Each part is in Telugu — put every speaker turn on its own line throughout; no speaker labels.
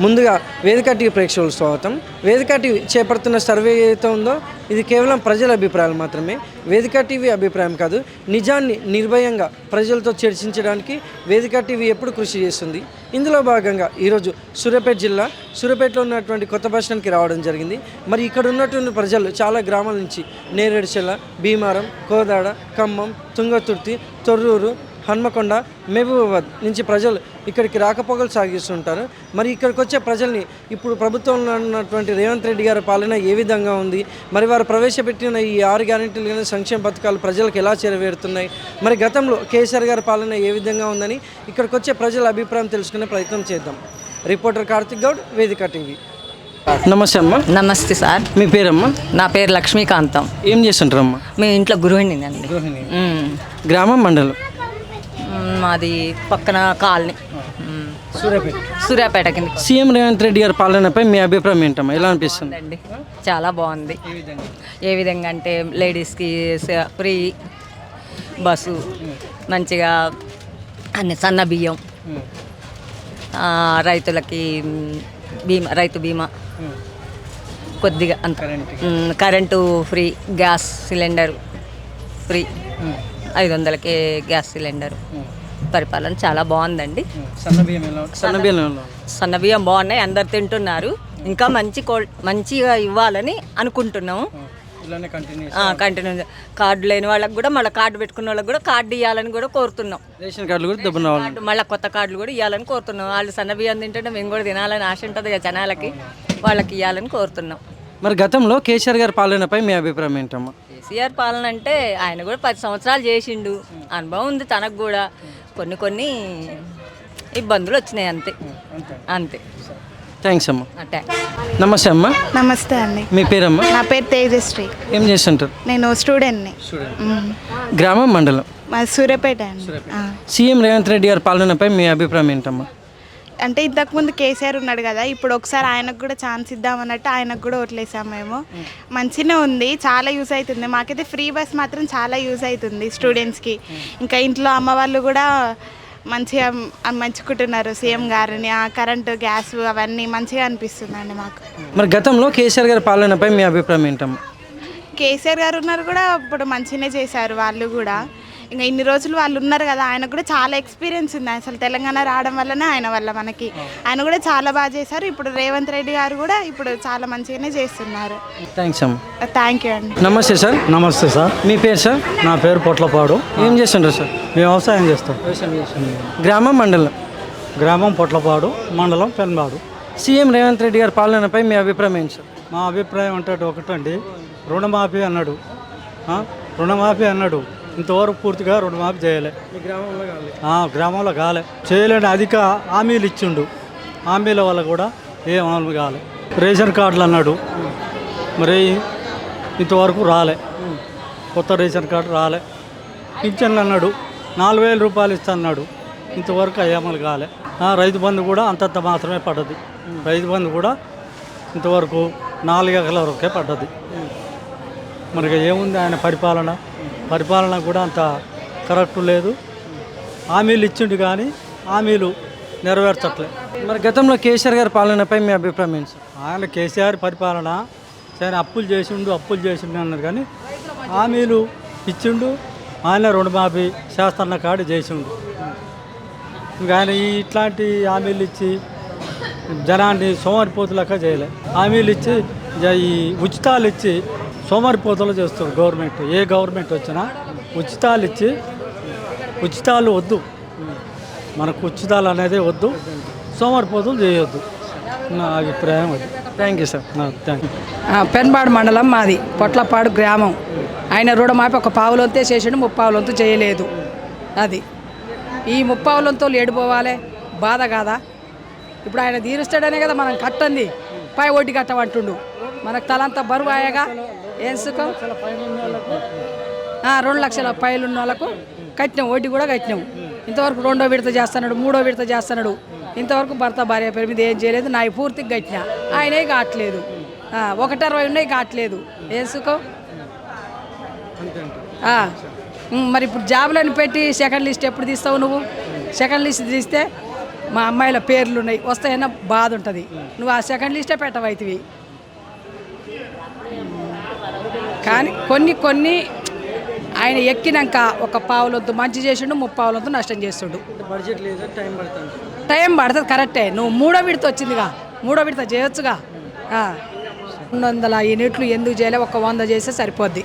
ముందుగా వేదిక టీవీ ప్రేక్షకులకు స్వాగతం. వేదిక టీవీ చేపడుతున్న సర్వే ఏదైతే ఉందో ఇది కేవలం ప్రజల అభిప్రాయాలు మాత్రమే. వేదిక టీవీ అభిప్రాయం కాదు, నిజాన్ని నిర్భయంగా ప్రజలతో చర్చించడానికి వేదిక టీవీ ఎప్పుడు కృషి చేస్తుంది. ఇందులో భాగంగా ఈరోజు సూర్యాపేటలో ఉన్నటువంటి కొత్త బస్ స్టాండ్కి రావడం జరిగింది. మరి ఇక్కడ ఉన్నటువంటి ప్రజలు చాలా గ్రామాల నుంచి నేరేడుచెల్ల, భీమారం, కోదాడ, ఖమ్మం, తుంగతుర్తి, తొర్రూరు, హన్మకొండ, మహబూబాబాద్ నుంచి ప్రజలు ఇక్కడికి రాకపోకలు సాగిస్తుంటారు. మరి ఇక్కడికి వచ్చే ప్రజల్ని ఇప్పుడు ప్రభుత్వంలో ఉన్నటువంటి రేవంత్ రెడ్డి గారి పాలన ఏ విధంగా ఉంది, మరి వారు ప్రవేశపెట్టిన ఈ 6 గ్యారెంటీలు కానీ సంక్షేమ పథకాలు ప్రజలకు ఎలా చేరవేరుతున్నాయి, మరి గతంలో కేసీఆర్ గారి పాలన ఏ విధంగా ఉందని ఇక్కడికి వచ్చే ప్రజల అభిప్రాయం తెలుసుకునే ప్రయత్నం చేద్దాం. రిపోర్టర్ కార్తిక్ గౌడ్, వేదిక టీవీ. నమస్తే అమ్మ.
నమస్తే సార్.
మీ పేరమ్మా?
నా పేరు లక్ష్మీకాంతం.
ఏం చేస్తుంటారమ్మా?
మీ ఇంట్లో గృహిణి అండి.
గ్రామం, మండలం?
మాది పక్కన కాలనీ, సూర్యాపేట కింద.
సీఎం రేవంత్ రెడ్డి గారి పాలనపై మీ అభిప్రాయం ఏంటమ్మా? ఎలా అనిపిస్తుంది
అండి? చాలా బాగుంది. ఏ విధంగా అంటే లేడీస్కి ఫ్రీ బస్సు, మంచిగా అన్ని సన్న బియ్యం, రైతులకి రైతు బీమా, కొద్దిగా అంత, current free, gas cylinder free, 500కే గ్యాస్ సిలిండర్. పరిపాలన చాలా బాగుందండి. సన్న బియ్యం బాగున్నాయి, అందరు తింటున్నారు. ఇంకా మంచిగా ఇవ్వాలని అనుకుంటున్నాము. కంటిన్యూ కార్డు లేని వాళ్ళకి కూడా మళ్ళీ కార్డు పెట్టుకున్న వాళ్ళకి కూడా కార్డు ఇవ్వాలని కూడా కోరుతున్నాం.
రేషన్ కార్డులు కూడా
మళ్ళీ కొత్త కార్డులు కూడా ఇవ్వాలని కోరుతున్నాం. వాళ్ళు సన్న బియ్యం తింటుంటే మేము కూడా తినాలని ఆశ ఉంటుంది కదా జనాలకి, వాళ్ళకి ఇవ్వాలని కోరుతున్నాం.
మరి గతంలో కేసీఆర్ గారి పాలనపై మీ అభిప్రాయం ఏంటమ్మా?
కేసీఆర్ పాలన అంటే ఆయన కూడా 10 సంవత్సరాలు చేసిండు, అనుభవం ఉంది తనకు కూడా. కొన్ని ఇబ్బందులు వచ్చినాయి, అంతే.
థ్యాంక్స్ అమ్మా. నమస్తే అమ్మా.
నమస్తే అండి.
మీ పేరమ్మా?
నా పేరు తేజశ్రీ.
ఏం చేస్తుంటారు?
నేను స్టూడెంట్ని.
గ్రామం, మండలం?
మా సూర్యాపేట అండి.
సీఎం రేవంత్ రెడ్డి గారి పాలనపై మీ అభిప్రాయం ఏంటమ్మా?
అంటే ఇంతకుముందు కేసీఆర్ ఉన్నాడు కదా, ఇప్పుడు ఒకసారి ఆయనకు కూడా ఛాన్స్ ఇద్దామన్నట్టు ఆయనకు కూడా ఓట్లేసాము మేము. మంచిగా ఉంది, చాలా యూజ్ అవుతుంది. మాకైతే ఫ్రీ బస్ మాత్రం చాలా యూజ్ అవుతుంది స్టూడెంట్స్కి. ఇంకా ఇంట్లో అమ్మ వాళ్ళు కూడా మంచిగా మంచుకుంటున్నారు సీఎం గారిని. కరెంటు, గ్యాస్ అవన్నీ మంచిగా అనిపిస్తుందండి మాకు.
మరి గతంలో కేసీఆర్ గారి పాలనపై మీ అభిప్రాయం ఏంటమ్మా?
కేసీఆర్ గారు ఉన్నారు కూడా ఇప్పుడు మంచిగానే చేశారు వాళ్ళు కూడా. ఇంకా ఇన్ని రోజులు వాళ్ళు ఉన్నారు కదా, ఆయనకు కూడా చాలా ఎక్స్పీరియన్స్ ఉంది. అసలు తెలంగాణ రావడం వల్లనే ఆయన వల్ల మనకి ఆయన కూడా చాలా బాగా చేశారు. ఇప్పుడు రేవంత్ రెడ్డి గారు కూడా ఇప్పుడు చాలా మంచిగానే చేస్తున్నారు.
థ్యాంక్స్ అమ్మా.
థ్యాంక్ యూ అండి.
నమస్తే సార్.
నమస్తే సార్.
మీ పేరు సార్?
నా పేరు పొట్లపాడు.
ఏం చేస్తుంటారు సార్?
మేము వ్యవసాయం చేస్తాం.
గ్రామం, మండలం?
గ్రామం పొట్లపాడు, మండలం పెన్బాడు.
సీఎం రేవంత్ రెడ్డి గారి పాలనపై మీ అభిప్రాయం ఏంటి సార్?
మా అభిప్రాయం అంటే ఒకటండి, రుణమాఫీ అన్నాడు. ఇంతవరకు పూర్తిగా రుణమాఫీ చేయలే. గ్రామంలో కాలే, చేయలేని అధిక హామీలు ఇచ్చిండు. హామీల వల్ల కూడా ఏం అమలు కాలే. రేషన్ కార్డులు అన్నాడు, మరి ఇంతవరకు రాలే. కొత్త రేషన్ కార్డు రాలే. పింఛన్లు అన్నాడు, 4000 రూపాయలు ఇస్తాడు, ఇంతవరకు అమలు కాలే. రైతు బంధు కూడా అంతంత మాత్రమే పడ్డది. రైతు బంధు కూడా ఇంతవరకు 4 ఎకరాల వరకే పడ్డది. మరి ఏముంది ఆయన పరిపాలన కూడా అంత కరెక్ట్ లేదు. హామీలు ఇచ్చిండు కానీ హామీలు నెరవేర్చట్లే.
మరి గతంలో కేసీఆర్ గారి పాలనపై మీ అభిప్రాయం ఏంటి సార్?
ఆయన కేసీఆర్ పరిపాలన సరే అప్పులు చేసిండు అన్నారు కానీ హామీలు ఇచ్చిండు. ఆయన రుణమాఫీ శాస్త్రన్న కాడి చేసిండు. ఇంకా ఆయన ఇట్లాంటి హామీలు ఇచ్చి జనాన్ని సోమరిపోతులక చేయలే. హామీలు ఇచ్చి ఈ ఉచితాలు ఇచ్చి సోమరిపోతులు చేస్తారు గవర్నమెంట్. ఏ గవర్నమెంట్ వచ్చినా ఉచితాలు ఇచ్చి, ఉచితాలు వద్దు మనకు, ఉచితాలు అనేది వద్దు, సోమరిపోతులు చేయొద్దు. నా అభిప్రాయం అది.
Thank you sir.
Thank you.
Penbadu మండలం మాది, పొట్లపాడు గ్రామం. ఆయన రుణమాపి ఒక పావులొంతే చేసాడు, 30 వంతు చేయలేదు. అది ఈ 30 వంతులు ఏడిపోవాలి, బాధ కాదా? ఇప్పుడు ఆయన తీరుస్తాడనే కదా మనం కట్టంది, పై వడ్డీ కట్టమంటుండు. మనకు తలంతా బరువు అయ్యాగా ఏం సుఖం. 2 లక్షల పైలు ఉన్న వాళ్ళకు కట్టినాం, వడ్డీ కూడా కట్టినాం. ఇంతవరకు 2వ విడత చేస్తున్నాడు, 3వ విడత చేస్తున్నాడు. ఇంతవరకు భర్త భార్య పేరు మీద ఏం చేయలేదు. నా పూర్తిగా కట్టినా, ఆయనే కావట్లేదు. 1.60 ఉన్నాయి, కావట్లేదు. ఏం సుఖం. మరి ఇప్పుడు జాబులను పెట్టి సెకండ్ లిస్ట్ ఎప్పుడు తీస్తావు నువ్వు? సెకండ్ లిస్ట్ తీస్తే మా అమ్మాయిల పేర్లు ఉన్నాయి వస్తాయన్న బాధ ఉంటుంది. నువ్వు ఆ సెకండ్ లిస్టే పెట్టవైతివి. కానీ కొన్ని ఆయన ఎక్కినాక ఒక పావులొద్దు మంచి చేసిండు, 30 పావులొద్దు నష్టం చేస్తుండు.
బడ్జెట్ లేదా, టైం పడుతుంది.
టైం పడుతుంది కరెక్టే. నువ్వు 3వ విడత వచ్చిందిగా, 3వ విడత చేయొచ్చుగా. 200 యూనిట్లు ఎందుకు చేయలే? 100 చేస్తే సరిపోద్ది.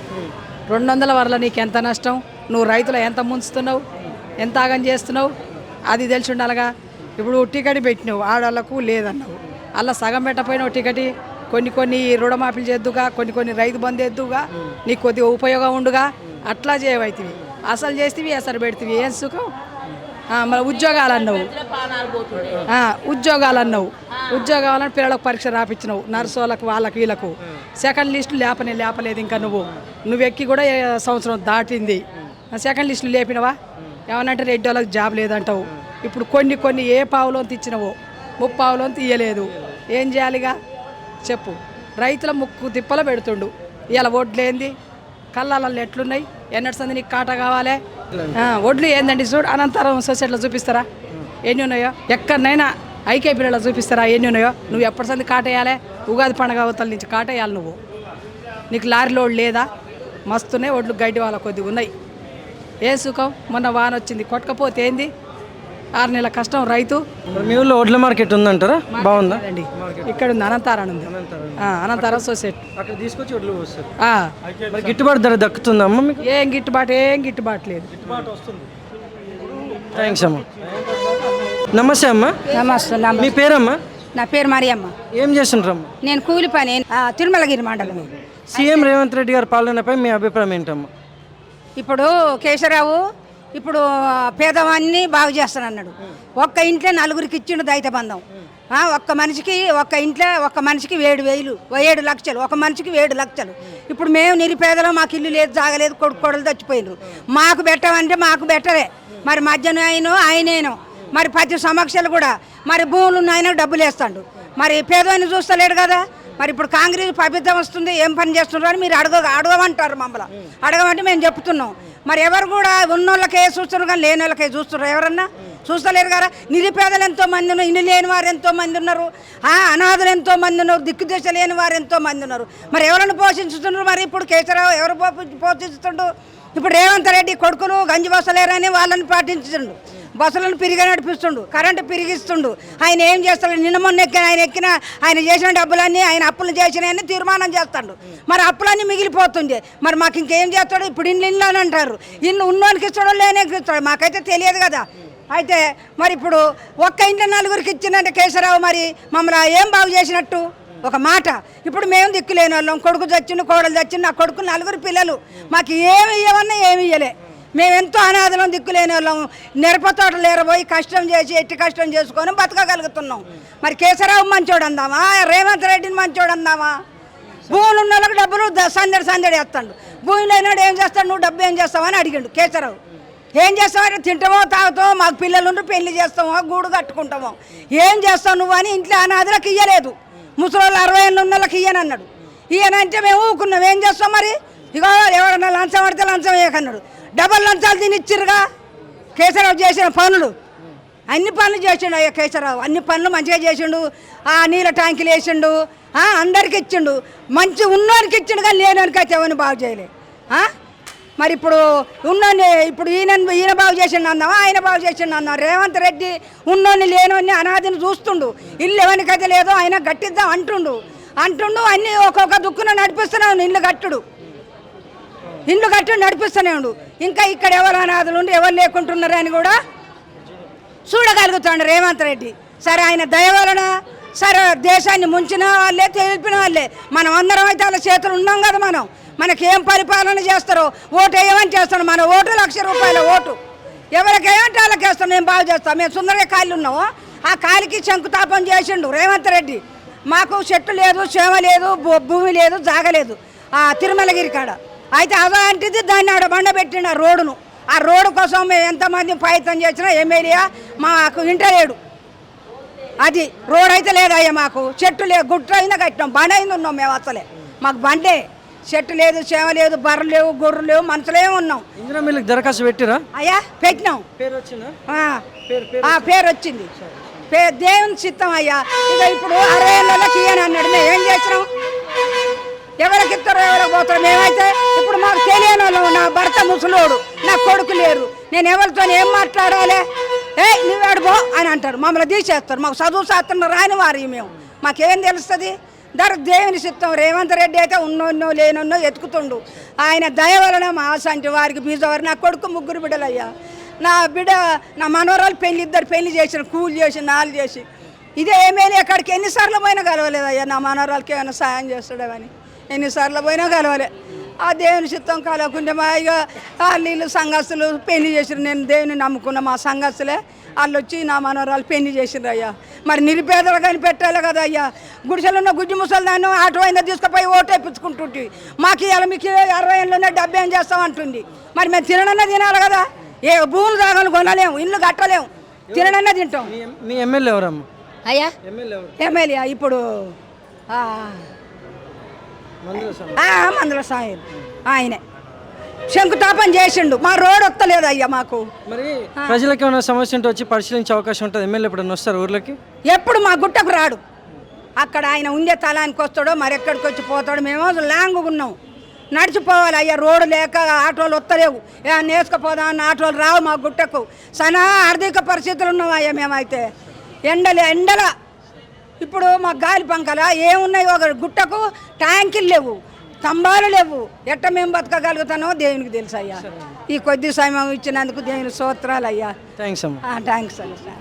200 వరల నీకు ఎంత నష్టం? నువ్వు రైతులు ఎంత ముంచుతున్నావు, ఎంత ఆగం చేస్తున్నావు, అది తెలిసి ఉండాలిగా. ఇప్పుడు టికెట్ పెట్టినావు, ఆడవాళ్ళకు లేదన్నావు, అలా సగం పెట్టపోయినావు టికెట్. కొన్ని రుణమాఫీలు చేద్దుగా, కొన్ని రైతు బంధు ఎద్దుగా, నీకు కొద్దిగా ఉపయోగం ఉండుగా. అట్లా చేయవైతివి. అసలు చేస్తేవి అసలు పెడితివి. ఏం సుఖం? మరి ఉద్యోగాలు అన్నావు, ఉద్యోగాలని పిల్లలకు పరీక్ష రాపించినావు, నర్సు వాళ్ళకి వీళ్ళకు. సెకండ్ లిస్టులు లేపలేదు ఇంకా. నువ్వు ఎక్కి కూడా సంవత్సరం దాటింది. సెకండ్ లిస్టులు లేపినవా? ఏమనంటే రెడ్డి వాళ్ళకి జాబ్ లేదంటావు. ఇప్పుడు కొన్ని ఏ పావులోంత ఇచ్చినవో 30 పావులోంత ఇయ్యలేదు. ఏం చేయాలిగా చెప్పు? రైతుల ముక్కు తిప్పల పెడుతుండు. ఇలా వడ్లేంది, కళ్ళల్లో ఎట్లున్నాయి, ఎన్నటిసంది నీకు కాట కావాలి. వడ్లు ఏందండి చూడు, అనంతరం సొసైటీలో చూపిస్తారా ఎన్ని ఉన్నాయో? ఎక్కడనైనా ఐకేపీలలో చూపిస్తారా ఎన్ని ఉన్నాయో? నువ్వు ఎప్పటి సంది కాటేయాలి? ఉగాది పండుగ అవతల నుంచి కాటేయాలి నువ్వు. నీకు లారీ లోడ్ లేదా? మస్తున్నాయి వడ్లు, గడ్డి వాళ్ళ కొద్దిగా ఉన్నాయి. ఏ సుఖం? మొన్న వాన వచ్చింది, కొట్టకపోతే ఏంది? 6 నెలల కష్టం రైతు.
మీ ఊళ్ళో వడ్ల మార్కెట్ ఉందంటారా? బాగుందా
అండి? ఇక్కడ ఉంది, అనంతారం ఉంది. అనంతారం సొసైటీ.
అక్కడ తీసుకొచ్చి వడ్లు వస్తారు. మరి గిట్టుబాటు ధర దక్కుతుందా అమ్మ మీకు?
ఏం గిట్టుబాటు లేదు.
థ్యాంక్స్ అమ్మ. నమస్తే అమ్మ.
నమస్తే.
మీ పేరమ్మా?
నా పేరు మరియమ్మ.
ఏం చేస్తుంటారమ్మా?
నేను కూలి పని తిరుమలగిరి మండలం.
సీఎం రేవంత్ రెడ్డి గారి పాలనపై మీ అభిప్రాయం ఏంటమ్మా?
ఇప్పుడు కేశవరావు ఇప్పుడు పేదవాన్ని బాగు చేస్తానన్నాడు. ఒక్క ఇంట్లో 4గురికి ఇచ్చిండు దైత బంధం. ఒక్క మనిషికి 7,000, 7 లక్షలు, ఒక మనిషికి 7 లక్షలు. ఇప్పుడు మేము నిరుపేదలో, మాకు ఇల్లు లేదు, జాగలేదు, కొడుకోడలు చచ్చిపోయినారు. మాకు పెట్టమంటే మాకు పెట్టలే. మరి మధ్యన ఆయనేను మరి 10 సమక్షలు కూడా మరి భూములు ఉన్న ఆయన డబ్బులు వేస్తాడు. మరి పేదవాన్ని చూస్తలేడు కదా. మరి ఇప్పుడు కాంగ్రెస్ ప్రభుత్వం వస్తుంది, ఏం పని చేస్తున్నారు అని మీరు అడగమంటారు. మమ్మల్ని అడగమంటే మేము చెప్తున్నాం. మరి ఎవరు కూడా ఉన్నోళ్ళకే చూస్తున్నారు కానీ లేని వాళ్ళకే చూస్తున్నారు. ఎవరన్నా చూస్తలేరు కదా. నిరుపేదలు ఎంతోమంది ఉన్నారు, ఇల్లు లేని వారు ఎంతోమంది ఉన్నారు, అనాథలు ఎంతోమంది ఉన్నారు, దిక్కుదశ లేని వారు ఎంతోమంది ఉన్నారు. మరి ఎవరైనా పోషించుతున్నారు? మరి ఇప్పుడు కేసీఆర్ ఎవరు పోషిస్తుండు? ఇప్పుడు రేవంత్ రెడ్డి కొడుకులు గంజి బస్సలేరని వాళ్ళని పాటించుతుండు, బస్సులను పిరిగి నడిపిస్తుండు, కరెంటు పిరిగిస్తుండు. ఆయన ఏం చేస్తాడు? నిన్న మొన్న ఆయన చేసిన డబ్బులన్నీ, ఆయన అప్పులు చేసినవన్నీ తీర్మానం చేస్తాడు. మరి అప్పులన్నీ మిగిలిపోతుంది. మరి మాకు ఇంకేం చేస్తాడు? ఇప్పుడు ఇల్లు అని అంటారు. ఇల్లు ఉన్నోళ్ళకి ఇస్తాడో లేనికి ఇస్తాడు మాకైతే తెలియదు కదా. అయితే మరి ఇప్పుడు ఒక్క ఇంట్లో 4గురికి ఇచ్చిందంటే కేశవరావు మరి మమ్మల్ని ఏం బాగు చేసినట్టు? ఒక మాట. ఇప్పుడు మేము దిక్కులేని వాళ్ళం, కొడుకు చచ్చిండు, కోడలు చచ్చిండు, నా కొడుకు 4 పిల్లలు, మాకు ఏమి ఇవ్వమన్నా ఏమి ఇవ్వలే. మేమెంతో అనాథలం, దిక్కులేని వాళ్ళం, మిరపతోటలు ఏరబోయి కష్టం చేసి ఎట్టి కష్టం చేసుకొని బతకగలుగుతున్నాం. మరి కేశవరావు మంచోడు అందామా? రేవంత్ రెడ్డిని మంచోడు అందామా? భూములు ఉన్న వాళ్ళకి డబ్బులు సందడి వేస్తాడు. భూమి లేనివాడు ఏం చేస్తాడు? నువ్వు డబ్బు ఏం చేస్తావని అడిగిండు కేశవరావు. ఏం చేస్తావంటే తింటామో తాగుతామో, మాకు పిల్లలుండి పెళ్లి చేస్తామో, గూడు కట్టుకుంటామో, ఏం చేస్తావు నువ్వు అని ఇంట్లో అనాథలకు ఇయ్యలేదు. ముసలోళ్ళు 60 ఏళ్ళు ఉన్న వాళ్ళకి ఇయ్యనన్నాడు. ఇయ్యనంటే మేము ఊకున్నాం. ఏం చేస్తాం మరి? ఇగో ఎవరన్నా లంచం పడితే లంచం వేయకన్నాడు. డబల్ లంచాలు తినిచ్చిరుగా కేశవరావు చేసిన పనులు. అన్ని పనులు చేసిండు అయ్యా కేశవరావు. అన్ని పనులు మంచిగా చేసిండు. నీళ్ళ ట్యాంకులు వేసిండు, అందరికి ఇచ్చిండు. మంచి ఉన్నోనికి ఇచ్చిండు కానీ లేనోనికి అయితే ఎవరిని బాగు చేయలే. మరి ఇప్పుడు ఉన్నోని ఇప్పుడు ఈయన బాగు చేసిండు అందామా, ఆయన బాగు చేసిండు అందాం? రేవంత్ రెడ్డి ఉన్నోని లేనోని అనాథిని చూస్తుండు. ఇల్లు ఎవరికైతే లేదో ఆయన గట్టిద్దాం అంటుండు. అన్నీ ఒక్కొక్క దుక్కున నడిపిస్తున్నాడు. ఇల్లు కట్టు నడిపిస్తూనే ఉండు. ఇంకా ఇక్కడ ఎవరు అనాథులు ఉండి ఎవరు లేకుంటున్నారు అని కూడా చూడగలుగుతాడు రేవంత్ రెడ్డి. సరే ఆయన దయ వలన సరే దేశాన్ని ముంచిన వాళ్ళే, తెలిపిన వాళ్ళే. మనం అందరం అయితే వాళ్ళ చేతులు ఉన్నాం కదా. మనకేం పరిపాలన చేస్తారో ఓటు వేయమని చేస్తాడు. మన ఓటు 1,00,000 రూపాయల ఓటు. ఎవరికి ఏమంటే వాళ్ళకి వేస్తాం. మేము బాగు చేస్తాం. మేము సుందరగా ఖాళీ ఉన్నాము. ఆ ఖాళీకి శంకుతాపం చేసిండు రేవంత్ రెడ్డి. మాకు చెట్టు లేదు, చేమ లేదు, భూమి లేదు, జాగలేదు తిరుమలగిరి కాడ. అయితే అలాంటిది దాన్ని ఆడ బండబెట్టిండు ఆ రోడ్డును. ఆ రోడ్డు కోసం మేము ఎంతమంది ప్రయత్నం చేసినా ఎమ్మెల్యే మాకు ఇంటలేడు. అది రోడ్ అయితే లేదయ్యా. మాకు చెట్టు లేదు, గుట్ట అయినా కట్టినాం, బండ అయింది ఉన్నాం మేము. అసలే మాకు బండే, చెట్టు లేదు, చేమ లేదు, బర్రెలు లేవు, గొర్రెలు లేవు, మనుషులే ఉన్నాం.
ఇందిరా మిల్లుకి దరఖాస్తు పెట్టిరా?
అయ్యా పెట్టినాం.
పేరు వచ్చిందా?
పేరు వచ్చింది. దేవుని చిత్తం అయ్యా. ఇక ఇప్పుడు 60 ఏళ్ళకి ఇయ్యని అన్నాడు, మేము ఏం చేసినాం? ఎవరికి ఇస్తారో ఎవరికి పోతారో. మేమైతే ఇప్పుడు మాకు తెలియని వాళ్ళు, నా భర్త ముసలోడు, నా కొడుకు లేరు, నేను ఎవరితో ఏం మాట్లాడాలి? నువ్వు ఆడుపో అని అంటారు, మమ్మల్ని తీసేస్తారు. మాకు చదువు శాస్త్రం రాని వారు మేము, మాకేం తెలుస్తుంది? దేవుని చిత్తం. రేవంత్ రెడ్డి అయితే ఉన్నోన్నో లేనోన్నో ఎత్తుకుతుండు. ఆయన దయ వలన మా ఆసంటి వారికి బీజవారు. నా కొడుకు 3 బిడ్డలయ్యా. నా బిడ్డ నా మనవరాలు ఇద్దరు పెళ్లి చేసిన, కూలి చేసి 4 చేసి. ఇదే ఏమైనా ఎక్కడికి ఎన్నిసార్లు పోయినా కలవలేదయ్యా. నా మనవరాలకి ఏమైనా సాయం చేస్తాడేమని ఎన్నిసార్లు పోయినా కలవలే. ఆ దేవుని చిత్తం కలవకుండా మా ఇక వీళ్ళు సంఘస్థులు పెళ్లి చేసిరు. నేను దేవుని నమ్ముకున్న మా సంఘస్థులే వాళ్ళు వచ్చి నా మనవరాలు పెళ్లి చేసిండ్రు అయ్యా. మరి నిరుపేదలు కానీ పెట్టాలి కదా అయ్యా. గుడిసెలు ఉన్న గుజ్జు ముసలిదాన్ని ఆటో అయినా తీసుకుపోయి ఓటేపించుకుంటుంటే మాకు ఇవాళ మీకు 60 ఏళ్ళలోనే 70 ఏం చేస్తామంటుంది. మరి మేము తినడన్నా తినాలి కదా. ఏ భూములు దాగాలు కొనలేము, ఇల్లు కట్టలేము, తినడన్నా తింటాం.
మీ ఎమ్మెల్యే ఎవరమ్మా?
అయ్యా ఎమ్మెల్యే ఇప్పుడు మందుల సాయం ఆయనే శంకుతాపం చేసిండు. మా రోడ్ వస్తలేదు అయ్యా మాకు.
మరి ప్రజలకు ఏమైనా సమస్య ఉంటే వచ్చి పరిశీలించే అవకాశం ఉంటుంది. ఎమ్మెల్యే ఎప్పుడైనా వస్తారు ఊర్లోకి?
ఎప్పుడు మా గుట్టకు రాడు. అక్కడ ఆయన ఉండే తలానికి వస్తాడో మరి ఎక్కడికి వచ్చి పోతాడో. మేము లాంగ్ ఉన్నాం, నడిచిపోవాలి అయ్యా. రోడ్డు లేక ఆటోలు వస్తలేవు, నేసుకుపోదాం అన్న ఆటోలు రావు మా గుట్టకు. సనా ఆర్థిక పరిస్థితులు ఉన్నాం అయ్యా. మేమైతే ఎండల ఇప్పుడు మా గాలి పంకల ఏమున్నాయి? ఒక గుట్టకు ట్యాంకులు లేవు, స్తంభాలు లేవు. ఎట్ట మేము బతకగలుగుతానో దేవునికి తెలుసు అయ్యా. ఈ కొద్ది సమయం ఇచ్చినందుకు దేవుని స్తోత్రాలు అయ్యా.
థ్యాంక్స్ అమ్మా.
థ్యాంక్స్ అయ్యా.